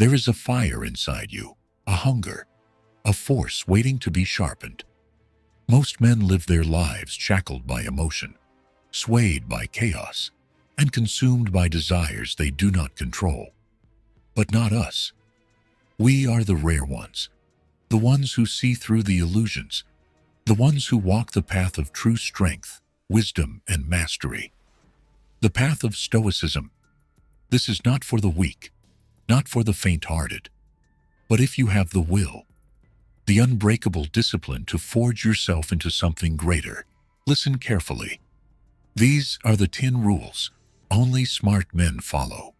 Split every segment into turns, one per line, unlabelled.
There is a fire inside you, a hunger, a force waiting to be sharpened. Most men live their lives shackled by emotion, swayed by chaos, and consumed by desires they do not control. But not us. We are the rare ones, the ones who see through the illusions, the ones who walk the path of true strength, wisdom, and mastery. The path of Stoicism. This is not for the weak, not for the faint-hearted, but if you have the will, the unbreakable discipline to forge yourself into something greater. Listen carefully. These are the 10 rules only smart men follow.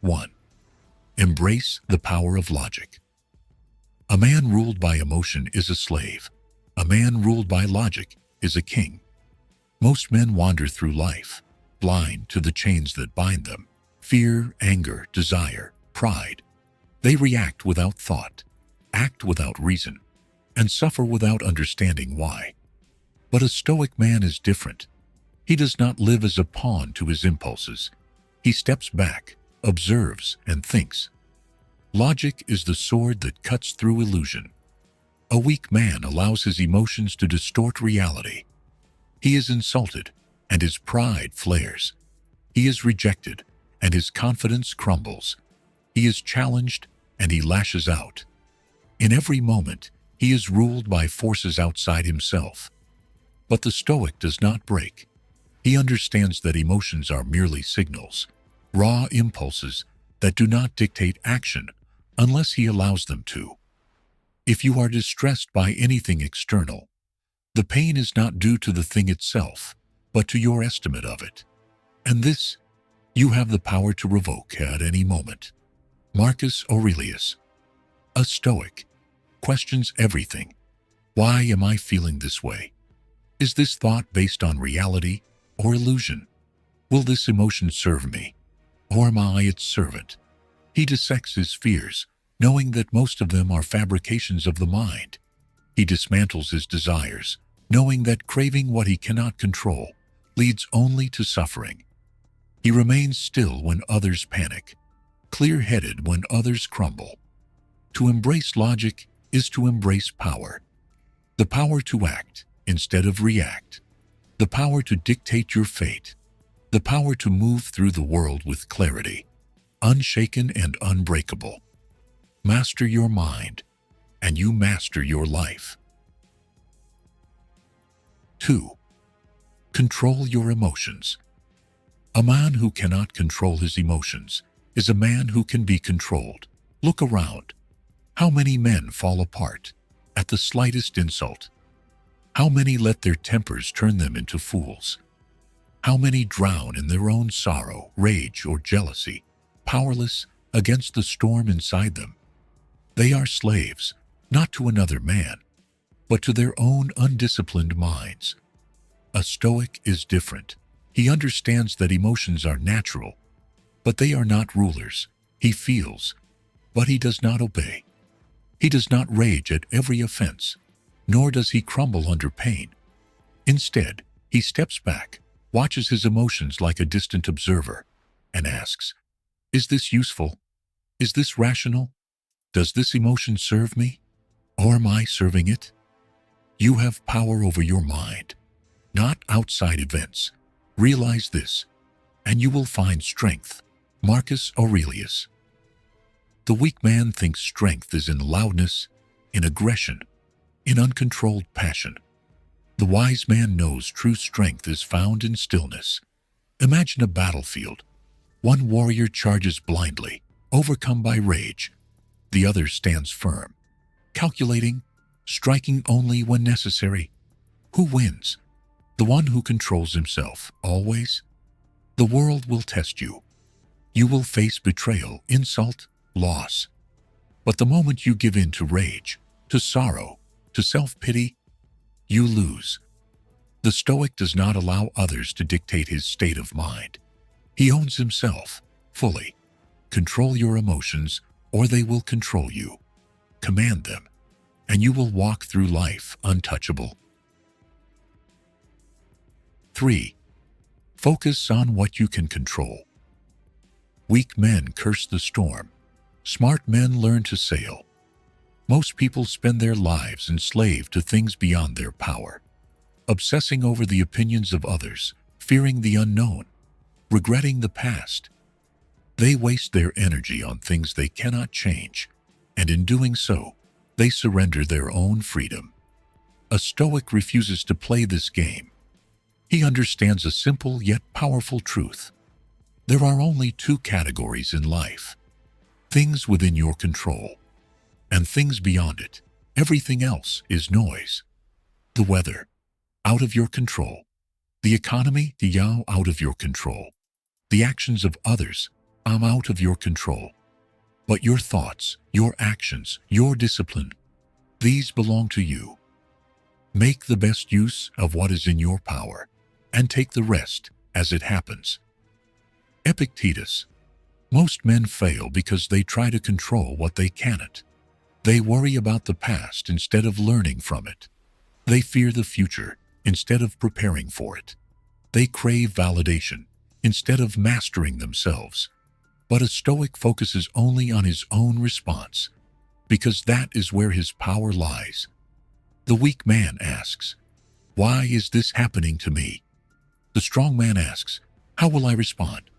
1. Embrace the power of logic. A man ruled by emotion is a slave. A man ruled by logic is a king. Most men wander through life, blind to the chains that bind them: fear, anger, desire, pride. They react without thought, act without reason, and suffer without understanding why. But a Stoic man is different. He does not live as a pawn to his impulses. He steps back, observes, and thinks. Logic is the sword that cuts through illusion. A weak man allows his emotions to distort reality. He is insulted, and his pride flares. He is rejected, and his confidence crumbles. He is challenged, and he lashes out. In every moment, he is ruled by forces outside himself. But the Stoic does not break. He understands that emotions are merely signals, raw impulses that do not dictate action unless he allows them to. If you are distressed by anything external, the pain is not due to the thing itself, but to your estimate of it. And this, you have the power to revoke at any moment. Marcus Aurelius, a Stoic, questions everything. Why am I feeling this way? Is this thought based on reality or illusion? Will this emotion serve me, or am I its servant? He dissects his fears, knowing that most of them are fabrications of the mind. He dismantles his desires, knowing that craving what he cannot control leads only to suffering. He remains still when others panic, clear-headed when others crumble. To embrace logic is to embrace power. The power to act instead of react. The power to dictate your fate. The power to move through the world with clarity, unshaken and unbreakable. Master your mind, and you master your life. 2. Control your emotions. A man who cannot control his emotions is a man who can be controlled. Look around. How many men fall apart at the slightest insult? How many let their tempers turn them into fools? How many drown in their own sorrow, rage, or jealousy, powerless against the storm inside them? They are slaves, not to another man, but to their own undisciplined minds. A Stoic is different. He understands that emotions are natural, but they are not rulers. He feels, but he does not obey. He does not rage at every offense, nor does he crumble under pain. Instead, he steps back, watches his emotions like a distant observer, and asks, "Is this useful? Is this rational? Does this emotion serve me? Or am I serving it?" You have power over your mind, not outside events. Realize this, and you will find strength. Marcus Aurelius. The weak man thinks strength is in loudness, in aggression, in uncontrolled passion. The wise man knows true strength is found in stillness. Imagine a battlefield. One warrior charges blindly, overcome by rage. The other stands firm, calculating, striking only when necessary. Who wins? The one who controls himself, always? The world will test you. You will face betrayal, insult, loss. But the moment you give in to rage, to sorrow, to self-pity, you lose. The Stoic does not allow others to dictate his state of mind. He owns himself fully. Control your emotions, or they will control you. Command them, and you will walk through life untouchable. 3. Focus on what you can control. Weak men curse the storm. Smart men learn to sail. Most people spend their lives enslaved to things beyond their power, obsessing over the opinions of others, fearing the unknown, regretting the past. They waste their energy on things they cannot change, and in doing so, they surrender their own freedom. A Stoic refuses to play this game. He understands a simple yet powerful truth. There are only two categories in life: things within your control and things beyond it. Everything else is noise. The weather, out of your control. The economy, out of your control. The actions of others, out of your control. But your thoughts, your actions, your discipline, these belong to you. Make the best use of what is in your power, and take the rest as it happens. Epictetus. Most men fail because they try to control what they cannot. They worry about the past instead of learning from it. They fear the future instead of preparing for it. They crave validation instead of mastering themselves. But a Stoic focuses only on his own response, because that is where his power lies. The weak man asks, "Why is this happening to me?" The strong man asks, "How will I respond?"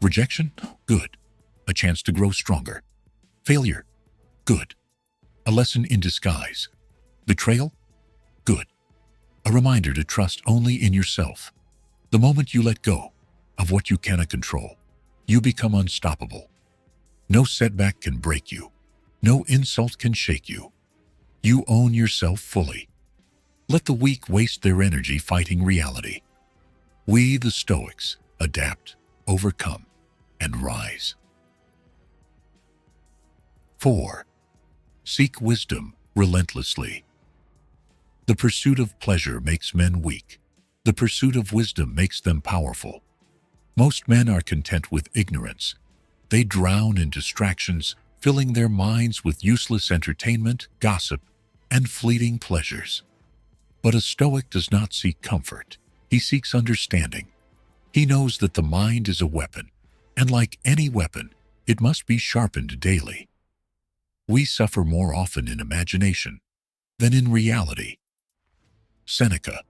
Rejection? Good. A chance to grow stronger. Failure? Good. A lesson in disguise. Betrayal? Good. A reminder to trust only in yourself. The moment you let go of what you cannot control, you become unstoppable. No setback can break you. No insult can shake you. You own yourself fully. Let the weak waste their energy fighting reality. We, the Stoics, adapt, overcome, and rise. 4. Seek wisdom relentlessly. The pursuit of pleasure makes men weak. The pursuit of wisdom makes them powerful. Most men are content with ignorance. They drown in distractions, filling their minds with useless entertainment, gossip, and fleeting pleasures. But a Stoic does not seek comfort. He seeks understanding. He knows that the mind is a weapon, and like any weapon, it must be sharpened daily. We suffer more often in imagination than in reality. Seneca.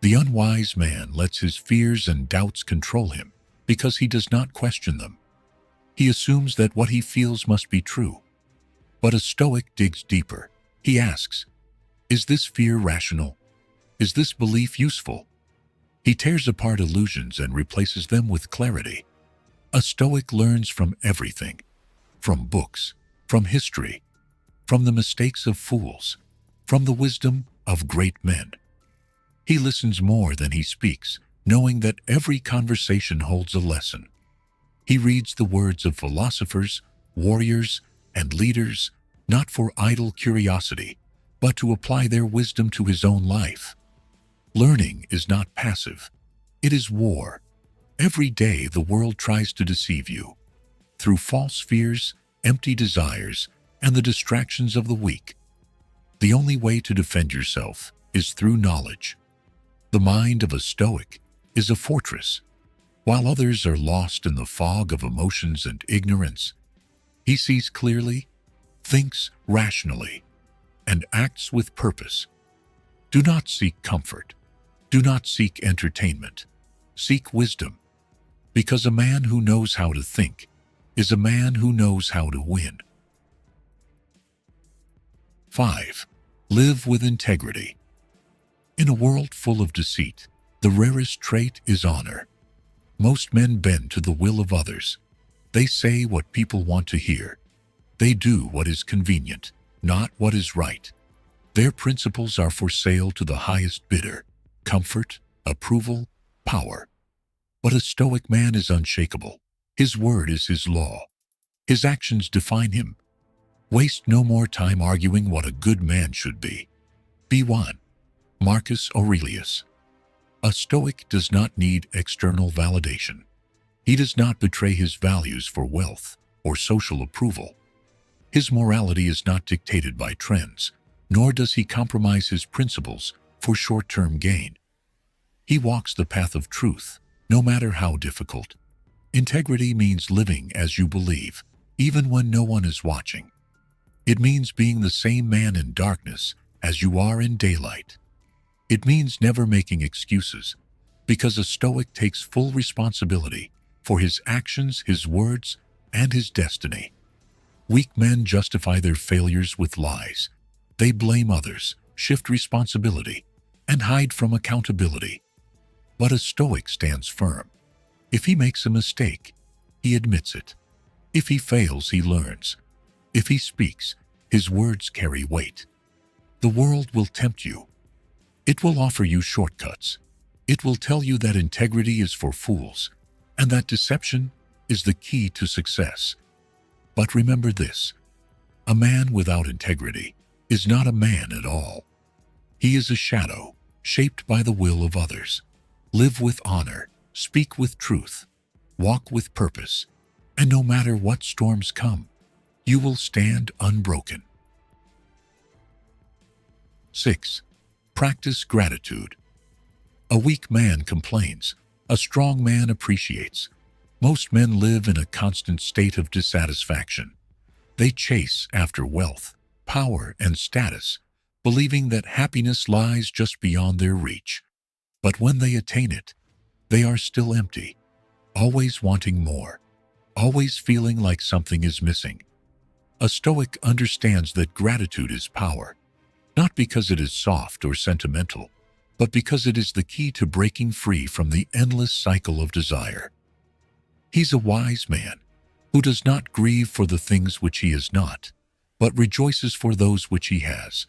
The unwise man lets his fears and doubts control him because he does not question them. He assumes that what he feels must be true. But a Stoic digs deeper. He asks, "Is this fear rational? Is this belief useful?" He tears apart illusions and replaces them with clarity. A Stoic learns from everything, from books, from history, from the mistakes of fools, from the wisdom of great men. He listens more than he speaks, knowing that every conversation holds a lesson. He reads the words of philosophers, warriors, and leaders, not for idle curiosity, but to apply their wisdom to his own life. Learning is not passive. It is war. Every day the world tries to deceive you through false fears, empty desires, and the distractions of the weak. The only way to defend yourself is through knowledge. The mind of a Stoic is a fortress. While others are lost in the fog of emotions and ignorance, he sees clearly, thinks rationally, and acts with purpose. Do not seek comfort. Do not seek entertainment. Seek wisdom, because a man who knows how to think is a man who knows how to win. 5. Live with integrity. In a world full of deceit, the rarest trait is honor. Most men bend to the will of others. They say what people want to hear. They do what is convenient, not what is right. Their principles are for sale to the highest bidder: comfort, approval, power. But a Stoic man is unshakable. His word is his law. His actions define him. Waste no more time arguing what a good man should be. Be one. Marcus Aurelius. A Stoic does not need external validation. He does not betray his values for wealth or social approval. His morality is not dictated by trends, nor does he compromise his principles for short-term gain. He walks the path of truth, no matter how difficult. Integrity means living as you believe, even when no one is watching. It means being the same man in darkness as you are in daylight. It means never making excuses, because a Stoic takes full responsibility for his actions, his words, and his destiny. Weak men justify their failures with lies. They blame others, shift responsibility, and hide from accountability. But a Stoic stands firm. If he makes a mistake, he admits it. If he fails, he learns. If he speaks, his words carry weight. The world will tempt you. It will offer you shortcuts. It will tell you that integrity is for fools, and that deception is the key to success. But remember this: a man without integrity is not a man at all. He is a shadow, shaped by the will of others. Live with honor, speak with truth, walk with purpose, and no matter what storms come, you will stand unbroken. 6. Practice gratitude. A weak man complains. A strong man appreciates. Most men live in a constant state of dissatisfaction. They chase after wealth, power, and status, believing that happiness lies just beyond their reach. But when they attain it, they are still empty, always wanting more, always feeling like something is missing. A Stoic understands that gratitude is power, not because it is soft or sentimental, but because it is the key to breaking free from the endless cycle of desire. He's a wise man who does not grieve for the things which he is not, but rejoices for those which he has.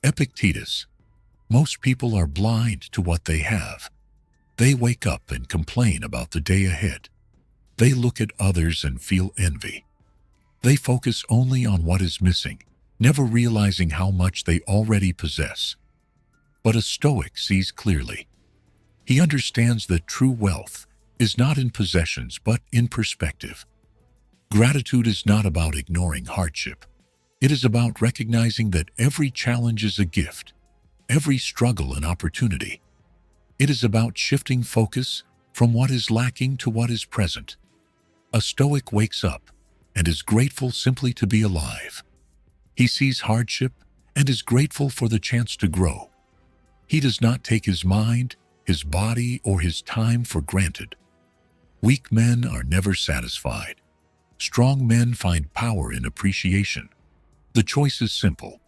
Epictetus: most people are blind to what they have. They wake up and complain about the day ahead. They look at others and feel envy. They focus only on what is missing, never realizing how much they already possess. But a Stoic sees clearly. He understands that true wealth is not in possessions but in perspective. Gratitude is not about ignoring hardship. It is about recognizing that every challenge is a gift, every struggle an opportunity. It is about shifting focus from what is lacking to what is present. A Stoic wakes up and is grateful simply to be alive. He sees hardship and is grateful for the chance to grow. He does not take his mind, his body, or his time for granted. Weak men are never satisfied. Strong men find power in appreciation. The choice is simple: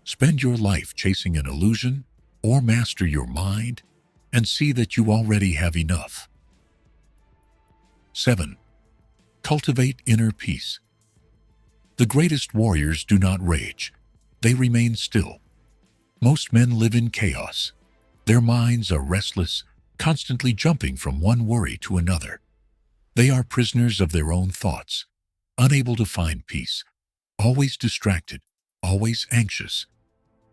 spend your life chasing an illusion, or master your mind and see that you already have enough. 7. Cultivate inner peace. The greatest warriors do not rage. They remain still. Most men live in chaos. Their minds are restless, constantly jumping from one worry to another. They are prisoners of their own thoughts, unable to find peace, always distracted, always anxious.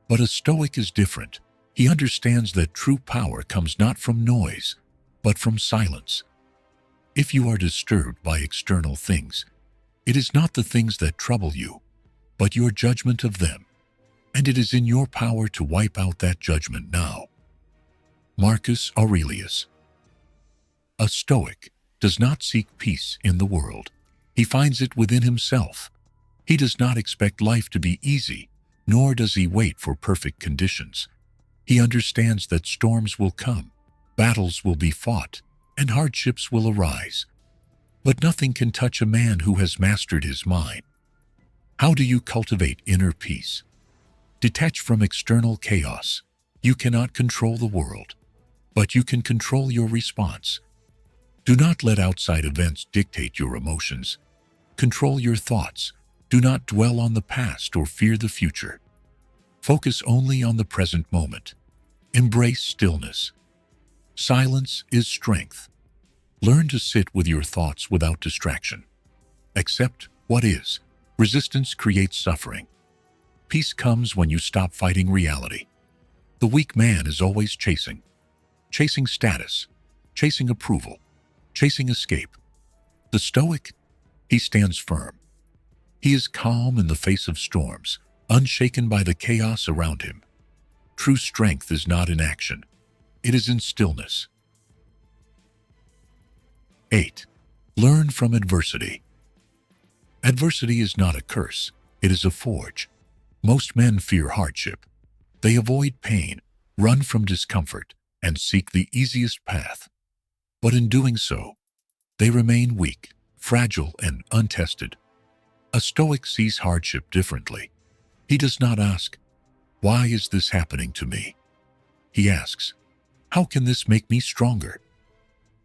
But a Stoic is different. He understands that true power comes not from noise, but from silence. If you are disturbed by external things, it is not the things that trouble you, but your judgment of them, and it is in your power to wipe out that judgment now. Marcus Aurelius. A Stoic does not seek peace in the world. He finds it within himself. He does not expect life to be easy, nor does he wait for perfect conditions. He understands that storms will come, battles will be fought, and hardships will arise. But nothing can touch a man who has mastered his mind. How do you cultivate inner peace? Detach from external chaos. You cannot control the world, but you can control your response. Do not let outside events dictate your emotions. Control your thoughts. Do not dwell on the past or fear the future. Focus only on the present moment. Embrace stillness. Silence is strength. Learn to sit with your thoughts without distraction. Accept what is. Resistance creates suffering. Peace comes when you stop fighting reality. The weak man is always chasing status, chasing approval, chasing escape. The Stoic, he stands firm. He is calm in the face of storms, unshaken by the chaos around him. True strength is not in action. It is in stillness. 8. Learn from adversity. Adversity is not a curse, it is a forge. Most men fear hardship. They avoid pain, run from discomfort, and seek the easiest path. But in doing so, they remain weak, fragile, and untested. A Stoic sees hardship differently. He does not ask, "Why is this happening to me?" He asks, "How can this make me stronger?"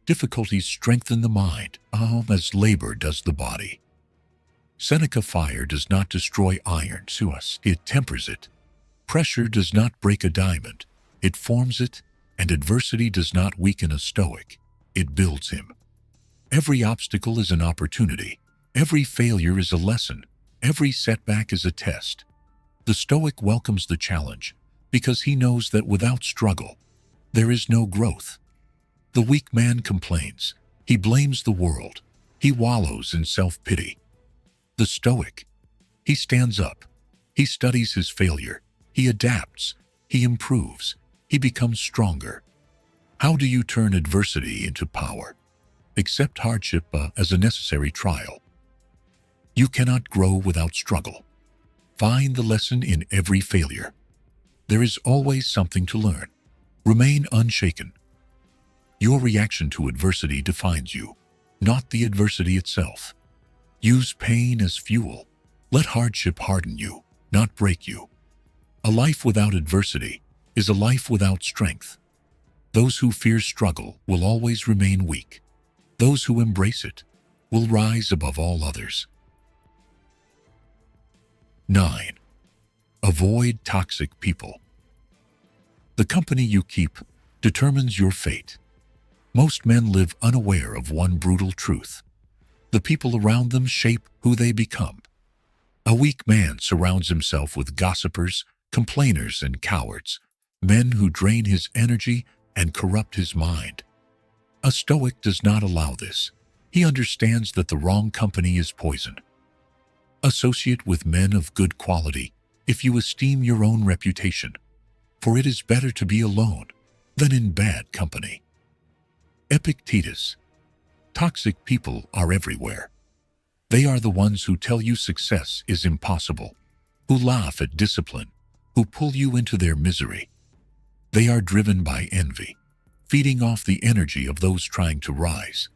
Difficulties strengthen the mind, as labor does the body. Seneca: fire does not destroy iron to us, it tempers it. Pressure does not break a diamond, it forms it, and adversity does not weaken a Stoic, it builds him. Every obstacle is an opportunity. Every failure is a lesson. Every setback is a test. The Stoic welcomes the challenge because he knows that without struggle, there is no growth. The weak man complains. He blames the world. He wallows in self-pity. The Stoic, he stands up. He studies his failure. He adapts. He improves. He becomes stronger. How do you turn adversity into power? Accept hardship as a necessary trial. You cannot grow without struggle. Find the lesson in every failure. There is always something to learn. Remain unshaken. Your reaction to adversity defines you, not the adversity itself. Use pain as fuel. Let hardship harden you, not break you. A life without adversity is a life without strength. Those who fear struggle will always remain weak. Those who embrace it will rise above all others. 9. Avoid toxic people. The company you keep determines your fate. Most men live unaware of one brutal truth. The people around them shape who they become. A weak man surrounds himself with gossipers, complainers, and cowards, men who drain his energy and corrupt his mind. A Stoic does not allow this. He understands that the wrong company is poison. Associate with men of good quality if you esteem your own reputation, for it is better to be alone than in bad company. Epictetus. Toxic people are everywhere. They are the ones who tell you success is impossible, who laugh at discipline, who pull you into their misery. They are driven by envy, feeding off the energy of those trying to rise.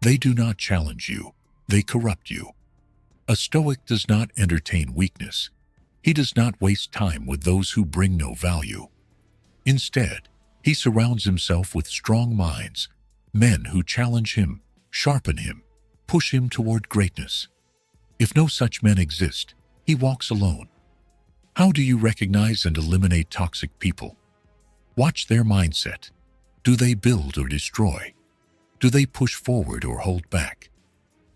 They do not challenge you, they corrupt you. A Stoic does not entertain weakness. He does not waste time with those who bring no value. Instead, he surrounds himself with strong minds, men who challenge him, sharpen him, push him toward greatness. If no such men exist, he walks alone. How do you recognize and eliminate toxic people? Watch their mindset. Do they build or destroy? Do they push forward or hold back?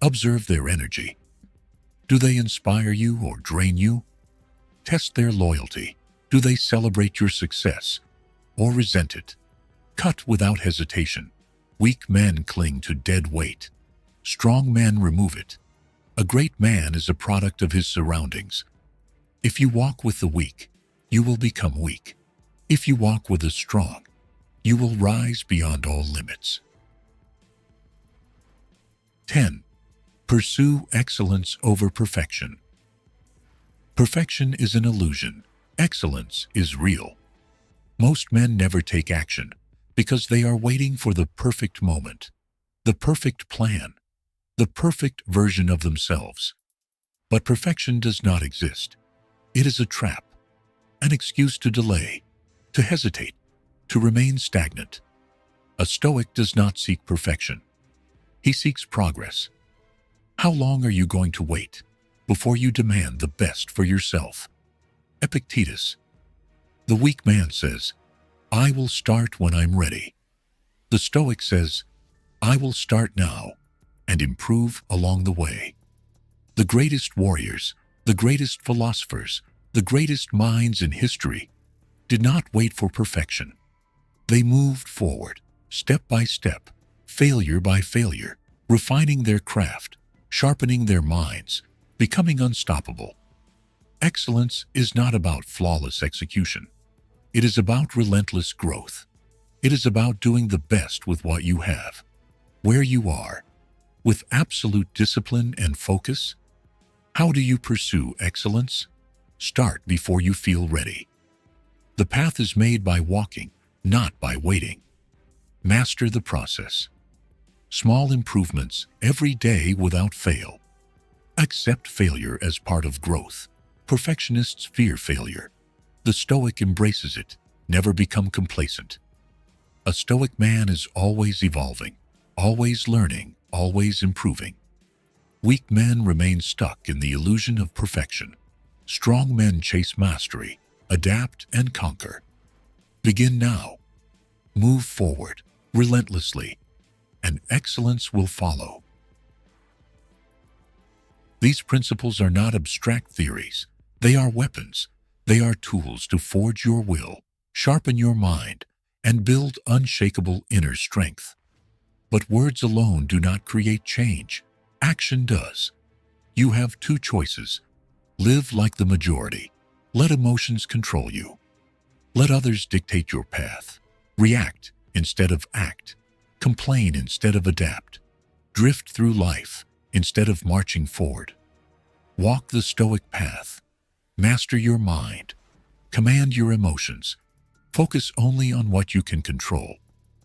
Observe their energy. Do they inspire you or drain you? Test their loyalty. Do they celebrate your success or resent it? Cut without hesitation. Weak men cling to dead weight. Strong men remove it. A great man is a product of his surroundings. If you walk with the weak, you will become weak. If you walk with the strong, you will rise beyond all limits. 10. Pursue excellence over perfection. Perfection is an illusion. Excellence is real. Most men never take action because they are waiting for the perfect moment, the perfect plan, the perfect version of themselves. But perfection does not exist. It is a trap, an excuse to delay, to hesitate, to remain stagnant. A Stoic does not seek perfection. He seeks progress. How long are you going to wait before you demand the best for yourself? Epictetus. The weak man says, "I will start when I'm ready." The Stoic says, "I will start now and improve along the way." The greatest warriors, the greatest philosophers, the greatest minds in history did not wait for perfection. They moved forward, step by step, failure by failure, refining their craft, sharpening their minds, becoming unstoppable. Excellence is not about flawless execution. It is about relentless growth. It is about doing the best with what you have, where you are, with absolute discipline and focus? How do you pursue excellence? Start before you feel ready. The path is made by walking, not by waiting. Master the process. Small improvements every day without fail. Accept failure as part of growth. Perfectionists fear failure. The Stoic embraces it. Never become complacent. A Stoic man is always evolving, always learning, always improving. Weak men remain stuck in the illusion of perfection. Strong men chase mastery, adapt, and conquer. Begin now. Move forward, relentlessly, and excellence will follow. These principles are not abstract theories. They are weapons. They are tools to forge your will, sharpen your mind, and build unshakable inner strength. But words alone do not create change. Action does. You have two choices. Live like the majority. Let emotions control you. Let others dictate your path. React instead of act. Complain instead of adapt. Drift through life instead of marching forward. Walk the Stoic path. Master your mind. Command your emotions. Focus only on what you can control.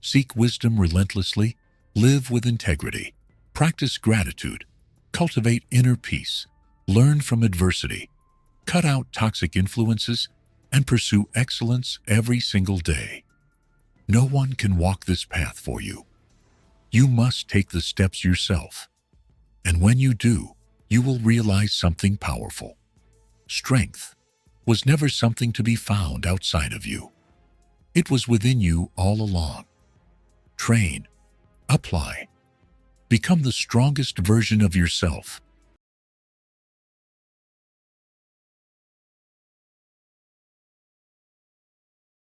Seek wisdom relentlessly. Live with integrity. Practice gratitude. Cultivate inner peace. Learn from adversity. Cut out toxic influences and pursue excellence every single day. No one can walk this path for you. You must take the steps yourself. And when you do, you will realize something powerful. Strength was never something to be found outside of you. It was within you all along. Train, apply, become the strongest version of yourself,